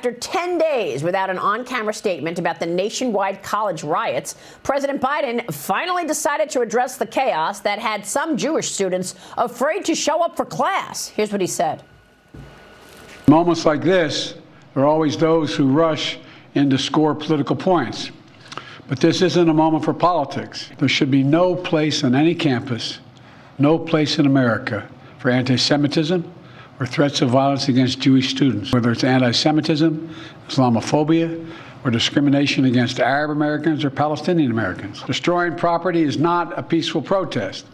After 10 days without an on-camera statement about the nationwide college riots, President Biden finally decided to address the chaos that had some Jewish students afraid to show up for class. Here's what he said. Moments like this, there are always those who rush in to score political points. But this isn't a moment for politics. There should be no place on any campus, no place in America for anti-Semitism or threats of violence against Jewish students, whether it's anti-Semitism, Islamophobia, or discrimination against Arab Americans or Palestinian Americans. Destroying property is not a peaceful protest.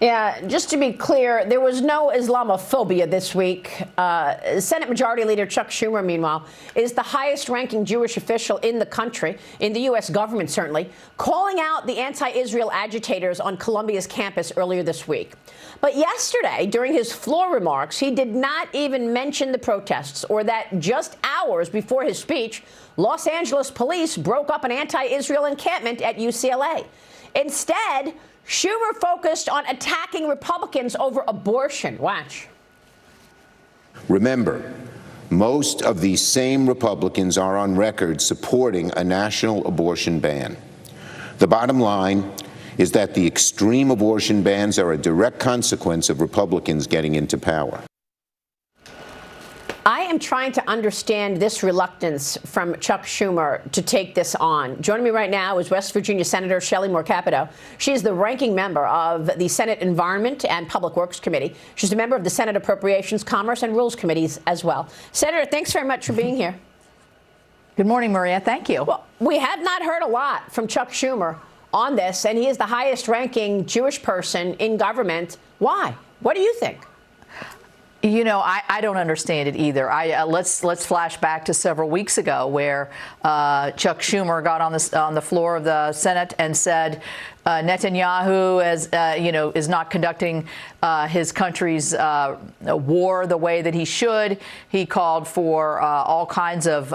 Yeah, just to be clear, there was no Islamophobia this week. Senate Majority Leader Chuck Schumer, meanwhile, is the highest-ranking Jewish official in the country, in the U.S. government certainly, calling out the anti-Israel agitators on Columbia's campus earlier this week. But yesterday, during his floor remarks, he did not even mention the protests, or that just hours before his speech, Los Angeles police broke up an anti-Israel encampment at UCLA. Instead, Schumer focused on attacking Republicans over abortion. Watch. Remember, most of these same Republicans are on record supporting a national abortion ban. The bottom line is that the extreme abortion bans are a direct consequence of Republicans getting into power. I am trying to understand this reluctance from Chuck Schumer to take this on. Joining me right now is West Virginia Senator Shelley Capito. She is the ranking member of the Senate Environment and Public Works Committee. She's a member of the Senate Appropriations, Commerce, and Rules Committees as well. Senator, thanks very much for being here. Good morning, Maria. Thank you. Well, we have not heard a lot from Chuck Schumer on this, and he is the highest-ranking Jewish person in government. Why? What do you think? You know, I don't understand it either. Let's flash back to several weeks ago where Chuck Schumer got on the floor of the Senate and said Netanyahu, is not conducting his country's war the way that he should. He called for all kinds of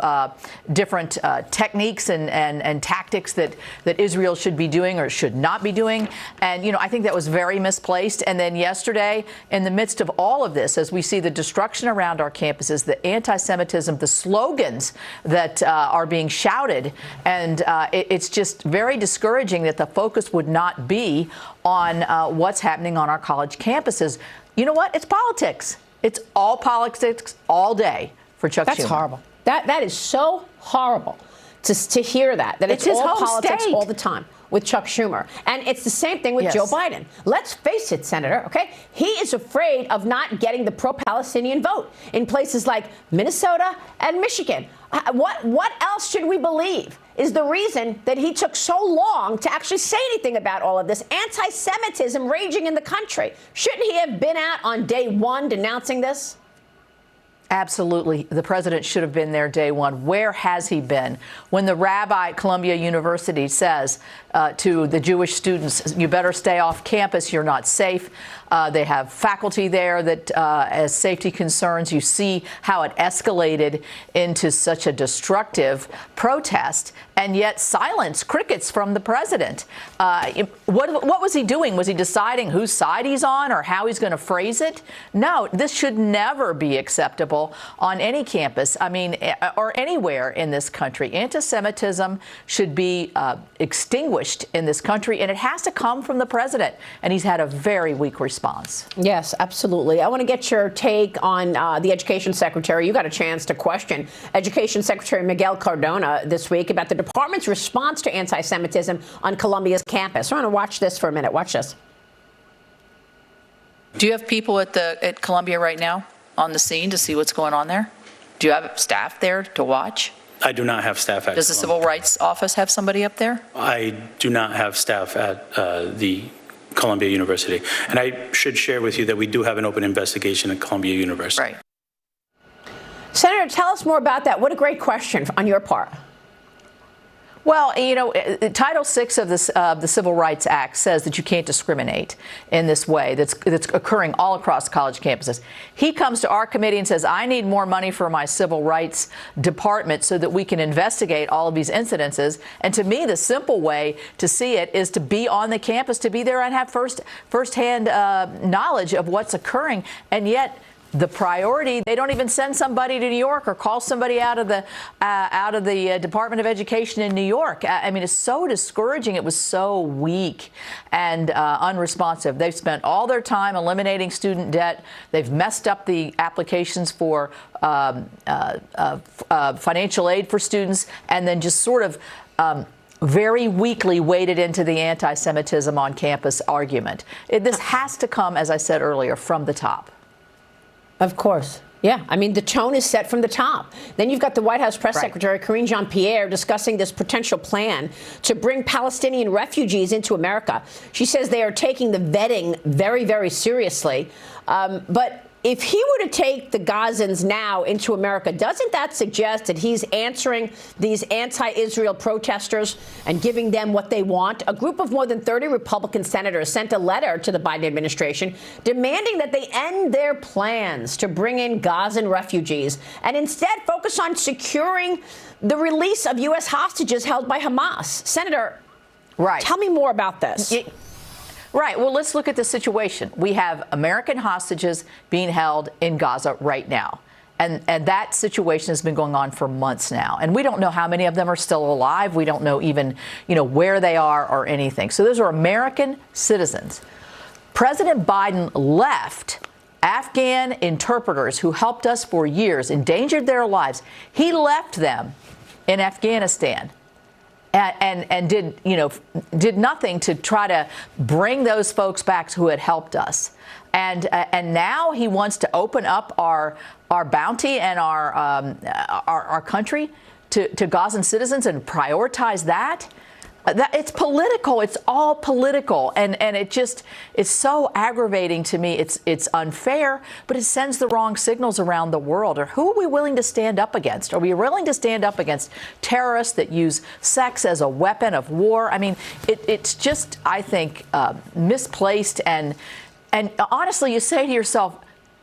different techniques and tactics that Israel should be doing or should not be doing. And, I think that was very misplaced. And then yesterday, in the midst of all of this, as we see the destruction around our campuses, the anti-Semitism, the slogans that are being shouted, and it's just very discouraging that the focus would not be on what's happening on our college campuses. You know what? It's politics. It's all politics all day for Chuck Schumer. That's horrible. That is so horrible to hear that it's all politics all the time with Chuck Schumer. And it's the same thing with Joe Biden. Let's face it, Senator, okay? He is afraid of not getting the pro-Palestinian vote in places like Minnesota and Michigan. What else should we believe is the reason that he took so long to actually say anything about all of this anti-Semitism raging in the country? Shouldn't he have been out on day one denouncing this? Absolutely. The president should have been there day one. Where has he been? When the rabbi at Columbia University says to the Jewish students, you better stay off campus, you're not safe. They have faculty there that, as safety concerns, you see how it escalated into such a destructive protest, and yet silence, crickets from the president. What was he doing? Was he deciding whose side he's on or how he's going to phrase it? No, this should never be acceptable on any campus, or anywhere in this country. Anti-Semitism should be extinguished in this country, and it has to come from the president, and he's had a very weak response. Yes, absolutely. I want to get your take on the Education Secretary. You got a chance to question Education Secretary Miguel Cardona this week about the department's response to anti-Semitism on Columbia's campus. I want to watch this for a minute. Watch this. Do you have people at Columbia right now on the scene to see what's going on there? Do you have staff there to watch? I do not have staff at Does the Civil Rights Office have somebody up there? I do not have staff at the Columbia University. And I should share with you that we do have an open investigation at Columbia University. Right. Senator, tell us more about that. What a great question on your part. Well, Title VI of the Civil Rights Act says that you can't discriminate in this way that's occurring all across college campuses. He comes to our committee and says, I need more money for my civil rights department so that we can investigate all of these incidences. And to me, the simple way to see it is to be on the campus, to be there and have firsthand knowledge of what's occurring. And yet the priority, they don't even send somebody to New York or call somebody out of the Department of Education in New York. I mean, it's so discouraging. It was so weak and unresponsive. They've spent all their time eliminating student debt. They've messed up the applications for financial aid for students, and then just sort of very weakly waded into the anti-Semitism on campus argument. This has to come, as I said earlier, from the top. Of course. Yeah, I mean, the tone is set from the top. Then you've got the White House Press Secretary Karine Jean-Pierre discussing this potential plan to bring Palestinian refugees into America. She says they are taking the vetting very, very seriously. But if he were to take the Gazans now into America, doesn't that suggest that he's answering these anti-Israel protesters and giving them what they want? A group of more than 30 Republican senators sent a letter to the Biden administration demanding that they end their plans to bring in Gazan refugees and instead focus on securing the release of U.S. hostages held by Hamas. Senator, tell me more about this. Right. Well, let's look at the situation. We have American hostages being held in Gaza right now. And that situation has been going on for months now. And we don't know how many of them are still alive. We don't know even, where they are or anything. So those are American citizens. President Biden left Afghan interpreters who helped us for years, endangered their lives. He left them in Afghanistan. And did nothing to try to bring those folks back who had helped us, and now he wants to open up our bounty and our country to Gazan citizens and prioritize that. It's political. It's all political, and it just is so aggravating to me. It's unfair, but it sends the wrong signals around the world. Or who are we willing to stand up against? Are we willing to stand up against terrorists that use sex as a weapon of war? I mean, it's just, I think, misplaced. And honestly, you say to yourself,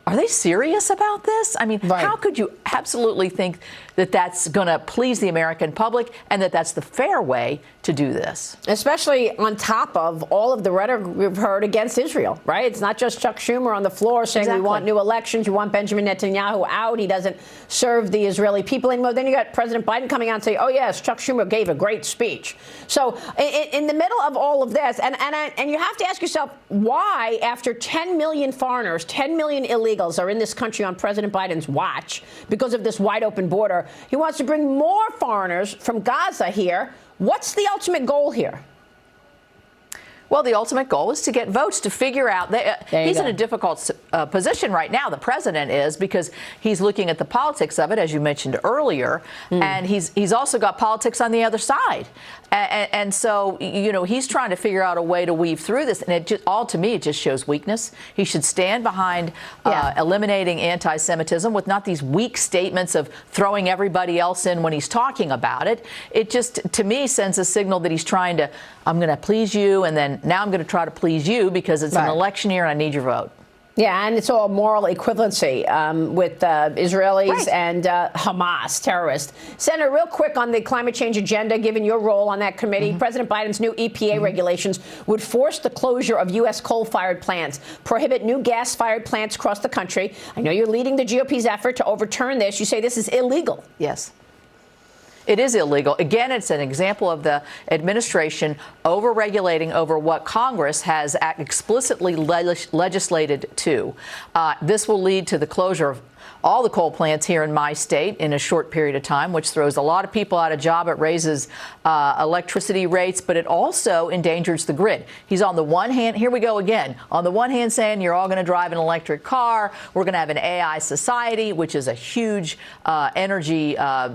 are they serious about this? I mean, how could you absolutely think that that's going to please the American public and that that's the fair way to do this? Especially on top of all of the rhetoric we've heard against Israel, right? It's not just Chuck Schumer on the floor saying we want new elections, you want Benjamin Netanyahu out, he doesn't serve the Israeli people anymore. Then you got President Biden coming out and saying, oh, yes, Chuck Schumer gave a great speech. So in the middle of all of this, and you have to ask yourself, why, after 10 million foreigners, 10 million illegals are in this country on President Biden's watch because of this wide open border, he wants to bring more foreigners from Gaza here. What's the ultimate goal here? Well, the ultimate goal is to get votes, to figure out. He's in a difficult position right now, the president is, because he's looking at the politics of it, as you mentioned earlier, and he's also got politics on the other side. And so, he's trying to figure out a way to weave through this. And to me, it just shows weakness. He should stand behind eliminating anti-Semitism with not these weak statements of throwing everybody else in when he's talking about it. It just, to me, sends a signal that he's trying to, I'm going to please you, and then now I'm going to try to please you because it's an election year and I need your vote. Yeah, and it's all moral equivalency with Israelis and Hamas terrorists. Senator, real quick on the climate change agenda, given your role on that committee, President Biden's new EPA regulations would force the closure of U.S. coal-fired plants, prohibit new gas-fired plants across the country. I know you're leading the GOP's effort to overturn this. You say this is illegal. Yes. It is illegal. Again, it's an example of the administration over-regulating over what Congress has explicitly legislated to. This will lead to the closure of all the coal plants here in my state in a short period of time, which throws a lot of people out of job. It raises electricity rates, but it also endangers the grid. He's on the one hand, here we go again, on the one hand saying you're all going to drive an electric car, we're going to have an AI society, which is a huge energy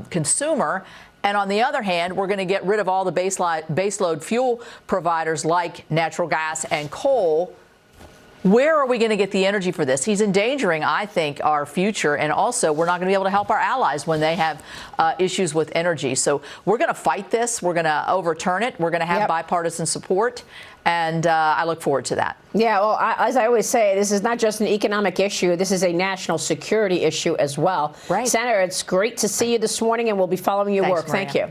consumer. And on the other hand, we're going to get rid of all the baseload fuel providers like natural gas and coal. Where are we going to get the energy for this? He's endangering, I think, our future. And also, we're not going to be able to help our allies when they have issues with energy. So we're going to fight this. We're going to overturn it. We're going to have bipartisan support. And I look forward to that. Yeah, well, as I always say, this is not just an economic issue. This is a national security issue as well. Right. Senator, it's great to see you this morning, and we'll be following your work. Maria. Thank you.